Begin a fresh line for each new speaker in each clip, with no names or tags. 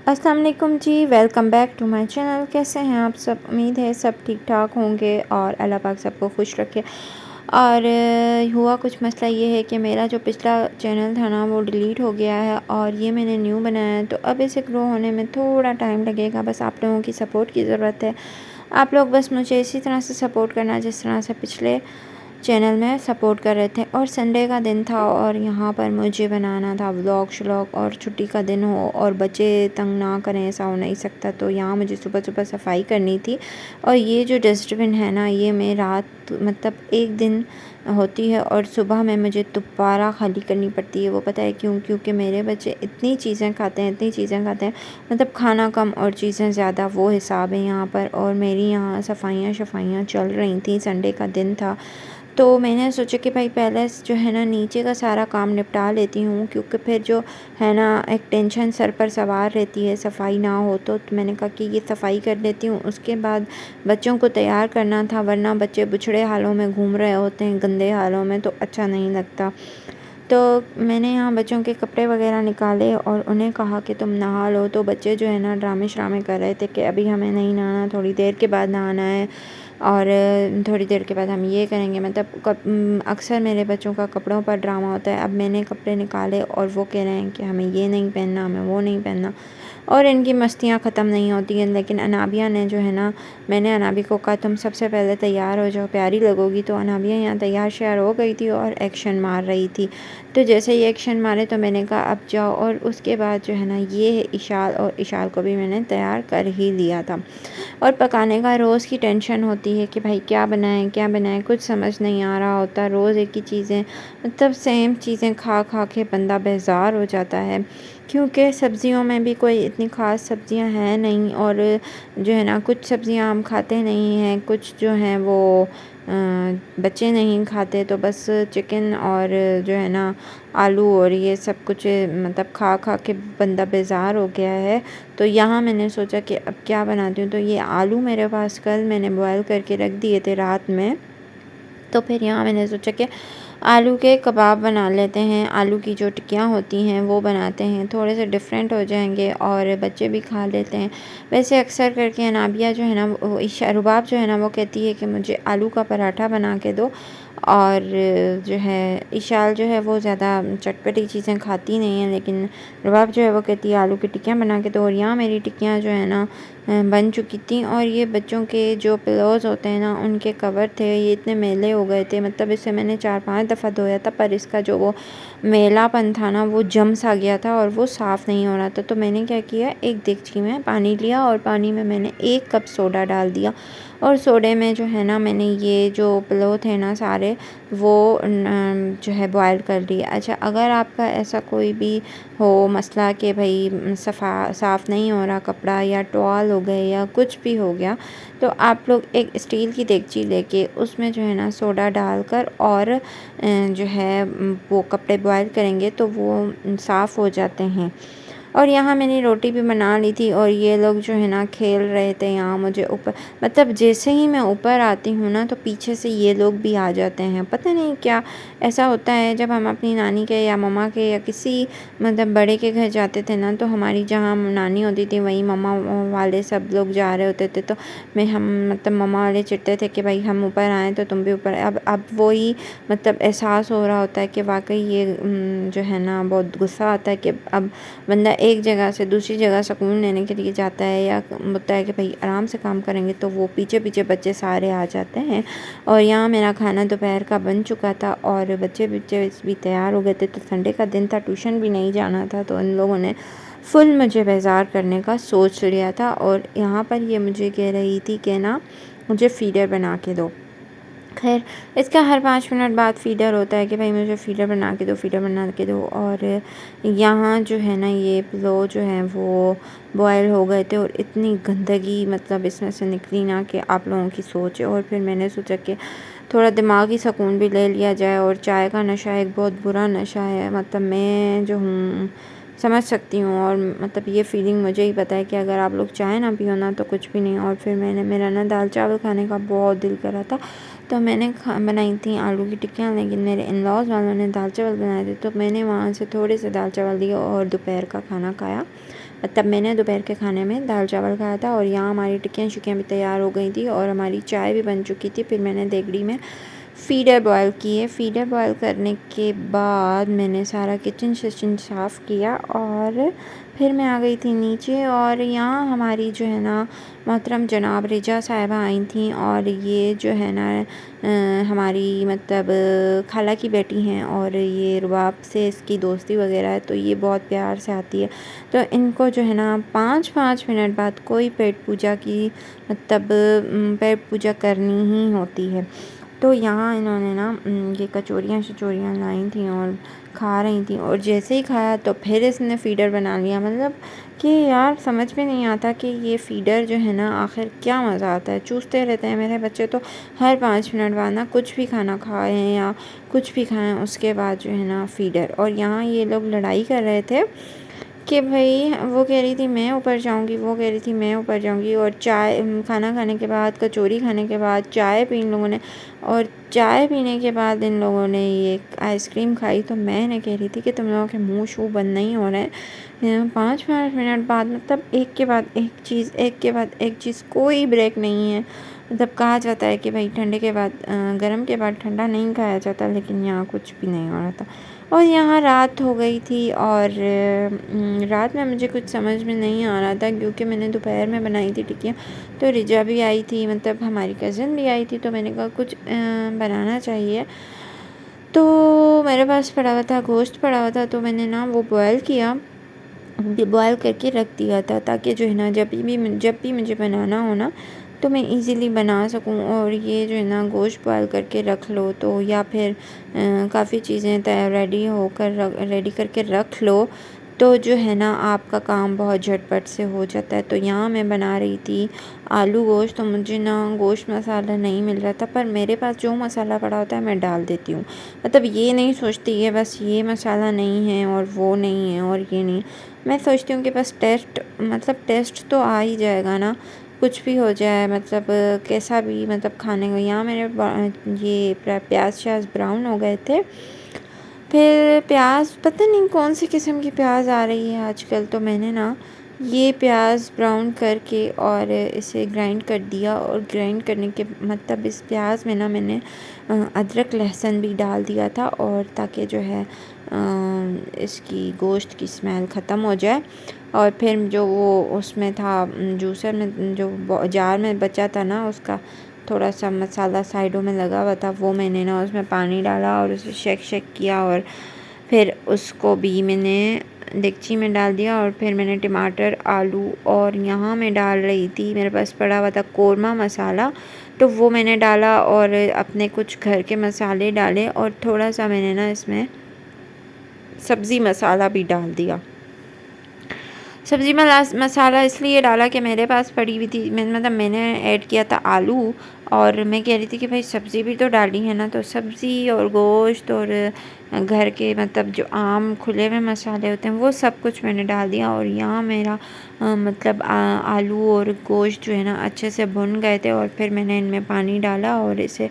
अस्सलाम वालेकुम जी, welcome back to my channel. कैसे हैं आप सब? उम्मीद है सब ठीक ठाक होंगे और अल्लाह पाक सबको खुश रखे। और हुआ कुछ मसला ये है कि मेरा जो पिछला चैनल था ना वो डिलीट हो गया है और ये मैंने न्यू बनाया है, तो अब इसे ग्रो होने में थोड़ा टाइम लगेगा। बस आप लोगों की सपोर्ट की ज़रूरत है। आप लोग बस मुझे इसी तरह से सपोर्ट करना जिस तरह से पिछले चैनल में सपोर्ट कर रहे थे। और संडे का दिन था और यहाँ पर मुझे बनाना था व्लॉग श्लॉग, और छुट्टी का दिन हो और बच्चे तंग ना करें, ऐसा हो नहीं सकता। तो यहाँ मुझे सुबह सुबह सफाई करनी थी। और ये जो डस्टबिन है ना, ये मैं रात मतलब एक दिन होती है और सुबह में मुझे दोबारा खाली करनी पड़ती है। वो पता है क्यों? क्योंकि मेरे बच्चे इतनी चीज़ें खाते हैं, इतनी चीज़ें खाते हैं, मतलब खाना कम और चीज़ें ज़्यादा, वो हिसाब है यहाँ पर। और मेरी यहाँ सफाइयाँ शफाइयाँ चल रही थी, संडे का दिन था। तो मैंने सोचा कि भाई पहले जो है ना नीचे का सारा काम निपटा लेती हूँ, क्योंकि फिर जो है ना एक टेंशन सर पर सवार रहती है सफाई ना हो तो मैंने कहा कि ये सफाई कर लेती हूँ। उसके बाद बच्चों को तैयार करना था, वरना बच्चे बुछड़े हालों में घूम रहे होते हैं, गंदे हालों में, तो अच्छा नहीं लगता। तो मैंने यहाँ बच्चों के कपड़े वगैरह निकाले और उन्हें कहा कि तुम नहा लो। तो बच्चे जो है ना ड्रामे श्रामे कर रहे थे कि अभी हमें नहीं नहाना, थोड़ी देर के बाद नहाना है, और थोड़ी देर के बाद हम ये करेंगे। मतलब अक्सर मेरे बच्चों का कपड़ों पर ड्रामा होता है। अब मैंने कपड़े निकाले और वो कह रहे हैं कि हमें ये नहीं पहनना, हमें वो नहीं पहनना, और इनकी मस्तियाँ ख़त्म नहीं होती हैं। लेकिन अनाबिया ने जो है ना, मैंने अनाबी को कहा तुम सबसे पहले तैयार हो जाओ, प्यारी लगोगी। तो अनाबिया यहाँ तैयार श्यार हो गई थी और एक्शन मार रही थी। तो जैसे ही एक्शन मारे तो मैंने कहा अब जाओ। और उसके बाद जो है ना ये है इशाल, और इशाल को भी मैंने तैयार कर ही लिया था। और पकाने का रोज़ की टेंशन होती है कि भाई क्या बनाएं क्या बनाएं, कुछ समझ नहीं आ रहा होता। रोज़ एक ही चीज़ें, मतलब सेम चीज़ें खा खा के बंदा बेजार हो जाता है। क्योंकि सब्ज़ियों में भी कोई इतनी ख़ास सब्ज़ियां हैं नहीं, और जो है ना कुछ सब्ज़ियां हम खाते नहीं हैं, कुछ जो हैं वो बच्चे नहीं खाते। तो बस चिकन और जो है ना आलू और ये सब कुछ मतलब खा खा के बंदा बेजार हो गया है। तो यहाँ मैंने सोचा कि अब क्या बनाती हूँ। तो ये आलू मेरे पास कल मैंने बॉयल करके रख दिए थे रात में। तो फिर यहाँ मैंने सोचा कि आलू के कबाब बना लेते हैं, आलू की जो टिक्कियाँ होती हैं वो बनाते हैं, थोड़े से डिफरेंट हो जाएंगे और बच्चे भी खा लेते हैं। वैसे अक्सर करके अनाबिया जो है ना रुबाब जो है ना वो कहती है कि मुझे आलू का पराठा बना के दो। और जो है इशाल जो है वो ज़्यादा चटपटी चीज़ें खाती नहीं है, लेकिन रुबाब जो है वो कहती है आलू की टिक्कियाँ बना के दो। और यहाँ मेरी टिक्कियाँ जो है ना बन चुकी थी। और ये बच्चों के जो पिलोज़ होते हैं ना उनके कवर थे, ये इतने मैले हो गए थे। मतलब इसे मैंने 4-5 दफ़ा धोया था, पर इसका जो वो मेलापन था ना वो जम सा गया था और वो साफ़ नहीं हो रहा था। तो मैंने क्या किया, एक देगची में पानी लिया और पानी में मैंने 1 कप सोडा डाल दिया। और सोडे में जो है ना मैंने ये जो पिलो थे ना सारे वो जो है बॉयल कर लिए। अच्छा, अगर आपका ऐसा कोई भी हो मसला कि भाई साफ़ नहीं हो रहा कपड़ा, या टॉवल हो गए, या कुछ भी हो गया, तो आप लोग एक स्टील की देगची लेके उसमें जो है ना सोडा डालकर और जो है वो कपड़े बॉयल करेंगे तो वो साफ़ हो जाते हैं। और यहाँ मैंने रोटी भी बना ली थी और ये लोग जो है ना खेल रहे थे यहाँ मुझे ऊपर। मतलब जैसे ही मैं ऊपर आती हूँ ना तो पीछे से ये लोग भी आ जाते हैं। पता नहीं क्या ऐसा होता है, जब हम अपनी नानी के या मम्मा के या किसी मतलब बड़े के घर जाते थे ना, तो हमारी जहाँ नानी होती थी वहीं मम्मा वाले सब लोग जा रहे होते थे। तो हम मतलब मम्मा वाले चिढ़ते थे कि भाई हम ऊपर आएँ तो तुम भी ऊपर। अब वही मतलब एहसास हो रहा होता है कि वाकई ये जो है ना बहुत गुस्सा आता है कि अब बंदा एक जगह से दूसरी जगह सुकून लेने के लिए जाता है, या होता है कि भाई आराम से काम करेंगे, तो वो पीछे पीछे बच्चे सारे आ जाते हैं। और यहाँ मेरा खाना दोपहर का बन चुका था और बच्चे बच्चे भी तैयार हो गए थे। तो संडे का दिन था, ट्यूशन भी नहीं जाना था, तो इन लोगों ने फुल मुझे बेजार करने का सोच लिया था। और यहाँ पर ये मुझे कह रही थी कि ना मुझे फीडर बना के दो। खैर, इसका हर 5 मिनट बाद फ़ीडर होता है कि भाई मुझे फ़ीडर बना के दो, फ़ीडर बना के दो। और यहाँ जो है ना ये पिलो जो है वो बॉयल हो गए थे और इतनी गंदगी मतलब इसमें से निकली ना कि आप लोगों की सोच है। और फिर मैंने सोचा कि थोड़ा दिमागी सुकून भी ले लिया जाए। और चाय का नशा एक बहुत बुरा नशा है, मतलब मैं जो हूँ समझ सकती हूँ। और मतलब ये फ़ीलिंग मुझे ही पता है कि अगर आप लोग चाय ना पियो ना तो कुछ भी नहीं। और फिर मेरा ना दाल चावल खाने का बहुत दिल करा था, तो मैंने बनाई थी आलू की टिक्कियाँ। लेकिन मेरे इन लॉज़ वालों ने दाल चावल बनाए थे, तो मैंने वहाँ से थोड़े से दाल चावल लिए और दोपहर का खाना खाया। तब मैंने दोपहर के खाने में दाल चावल खाया था। और यहाँ हमारी टिक्कियाँ शिक्कियाँ भी तैयार हो गई थी और हमारी चाय भी बन चुकी थी। फिर मैंने देगड़ी में फ़ीडर बॉयल की है। फ़ीडर बॉयल करने के बाद मैंने सारा किचन शिचन साफ़ किया और फिर मैं आ गई थी नीचे। और यहाँ हमारी जो है ना मोहतरम जनाब रिजा साहिबा आई थी और ये जो है ना हमारी मतलब खाला की बेटी हैं और ये रुबाब से इसकी दोस्ती वगैरह है, तो ये बहुत प्यार से आती है। तो इनको जो है ना 5-5 मिनट बाद कोई पेट पूजा की मतलब पेट पूजा करनी ही होती है। तो यहाँ इन्होंने ना ये कचौरियाँ शचौरियाँ लाई थी और खा रही थी। और जैसे ही खाया तो फिर इसने फ़ीडर बना लिया। मतलब कि यार समझ में नहीं आता कि ये फ़ीडर जो है ना आखिर क्या मज़ा आता है। चूसते रहते हैं मेरे बच्चे तो हर 5 मिनट बाद ना कुछ भी खाना खाएं या कुछ भी खाएं उसके बाद जो है ना फ़ीडर। और यहाँ ये लोग लड़ाई कर रहे थे कि भाई वो कह रही थी मैं ऊपर जाऊंगी, वो कह रही थी मैं ऊपर जाऊंगी। और चाय खाना खाने के बाद कचौरी खाने के बाद चाय पी इन लोगों ने। और चाय पीने के बाद इन लोगों ने ये आइसक्रीम खाई। तो मैंने कह रही थी कि तुम लोगों के मुंह शू बंद नहीं हो रहे हैं। 5-5 मिनट बाद मतलब एक के बाद एक चीज़, एक के बाद एक चीज़, कोई ब्रेक नहीं है। मतलब कहा जाता है कि भाई ठंडे के बाद गर्म के बाद ठंडा नहीं खाया जाता, लेकिन यहाँ कुछ भी नहीं हो रहा था। और यहाँ रात हो गई थी और रात में मुझे कुछ समझ में नहीं आ रहा था क्योंकि मैंने दोपहर में बनाई थी टिक्कियाँ। तो रिजा भी आई थी, मतलब हमारी कज़न भी आई थी, तो मैंने कहा कुछ बनाना चाहिए। तो मेरे पास पड़ा हुआ था गोश्त पड़ा हुआ था, तो मैंने ना वो बॉयल किया, बॉयल करके रख दिया था ताकि जो है ना जब भी मुझे बनाना हो ना तो मैं इजीली बना सकूं। और ये जो है ना गोश्त बॉयल करके रख लो तो या फिर काफ़ी चीज़ें तैयार रेडी करके रख लो तो जो है ना आपका काम बहुत झटपट से हो जाता है। तो यहाँ मैं बना रही थी आलू गोश्त। तो मुझे ना गोश्त मसाला नहीं मिल रहा था, पर मेरे पास जो मसाला पड़ा होता है मैं डाल देती हूँ। मतलब ये नहीं सोचती है बस ये मसाला नहीं है और वो नहीं है और ये नहीं। मैं सोचती हूँ कि बस टेस्ट तो आ ही जाएगा ना, कुछ भी हो जाए, मतलब कैसा भी मतलब खाने को। यहाँ मेरे ये प्याज श्याज ब्राउन हो गए थे। फिर प्याज पता नहीं कौन सी किस्म की प्याज आ रही है आजकल, तो मैंने ना ये प्याज ब्राउन करके और इसे ग्राइंड कर दिया। और ग्राइंड करने के मतलब इस प्याज में ना मैंने अदरक लहसुन भी डाल दिया था और ताकि जो है इसकी गोश्त की स्मेल ख़त्म हो जाए। और फिर जो वो उसमें था जूसर में जो जार में बचा था ना उसका थोड़ा सा मसाला साइडों में लगा हुआ था, वो मैंने ना उसमें पानी डाला और उसे शेक किया। और फिर उसको भी मैंने डेगची में डाल दिया। और फिर मैंने टमाटर आलू और यहाँ मैं डाल रही थी, मेरे पास पड़ा हुआ था कोरमा मसाला, तो वो मैंने डाला और अपने कुछ घर के मसाले डाले और थोड़ा सा मैंने ना इसमें सब्ज़ी मसाला भी डाल दिया। सब्ज़ी मसाला इसलिए डाला कि मेरे पास पड़ी हुई थी, मतलब मैंने ऐड किया था आलू। और मैं कह रही थी कि भाई सब्ज़ी भी तो डाली है ना, तो सब्ज़ी और गोश्त और घर के मतलब जो आम खुले हुए मसाले होते हैं वो सब कुछ मैंने डाल दिया। और यहाँ मेरा मतलब आलू और गोश्त जो है ना अच्छे से भुन गए थे। और फिर मैंने इनमें पानी डाला और इसे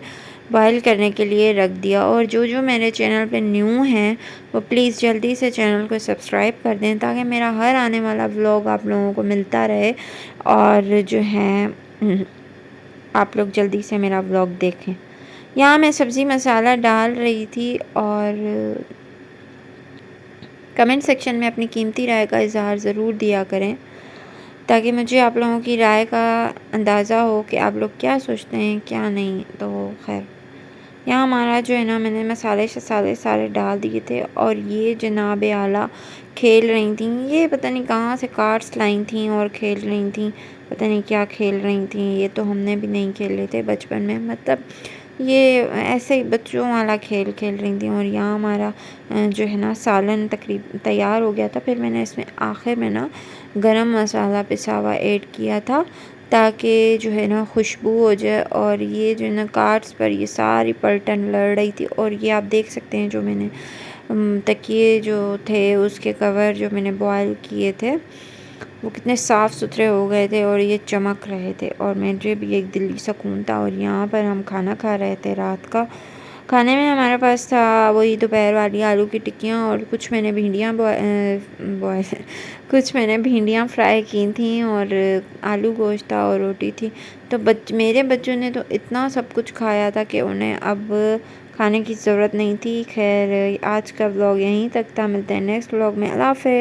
बॉयल करने के लिए रख दिया। और जो मेरे चैनल पे न्यू हैं वो प्लीज़ जल्दी से चैनल को सब्सक्राइब कर दें ताकि मेरा हर आने वाला व्लॉग आप लोगों को मिलता रहे। और जो है आप लोग जल्दी से मेरा व्लॉग देखें। यहाँ मैं सब्ज़ी मसाला डाल रही थी और कमेंट सेक्शन में अपनी कीमती राय का इज़हार ज़रूर दिया करें ताकि मुझे आप लोगों की राय का अंदाज़ा हो कि आप लोग क्या सोचते हैं क्या नहीं। तो खैर यहाँ हमारा जो है ना मैंने मसाले शसाले सारे डाल दिए थे। और ये जनाब आला खेल रही थी, ये पता नहीं कहाँ से कार्ड्स लाई थी और खेल रही थी, पता नहीं क्या खेल रही थी। ये तो हमने भी नहीं खेले थे बचपन में, मतलब ये ऐसे ही बच्चों वाला खेल खेल रही थी। और यहाँ हमारा जो है ना सालन तैयार हो गया था। फिर मैंने इसमें आखिर में ना गरम मसाला पिसा हुआ ऐड किया था ताकि जो है ना खुशबू हो जाए। और ये जो है ना कार्ड्स पर ये सारी पलटन लड़ रही थी। और ये आप देख सकते हैं जो मैंने तकिए जो थे उसके कवर जो मैंने बॉयल किए थे वो कितने साफ़ सुथरे हो गए थे और ये चमक रहे थे और मुझे भी एक दिली सुकून था। और यहाँ पर हम खाना खा रहे थे रात का खाने में हमारे पास था वही दोपहर वाली आलू की टिक्कियाँ और कुछ मैंने भिंडियाँ बॉयल कुछ मैंने भिंडियाँ फ्राई की थी और आलू गोश्त था और रोटी थी। तो मेरे बच्चों ने तो इतना सब कुछ खाया था कि उन्हें अब खाने की ज़रूरत नहीं थी। खैर आज का व्लॉग यहीं तक था, मिलते हैं नेक्स्ट व्लॉग में। अल्लाह हाफ़िज़।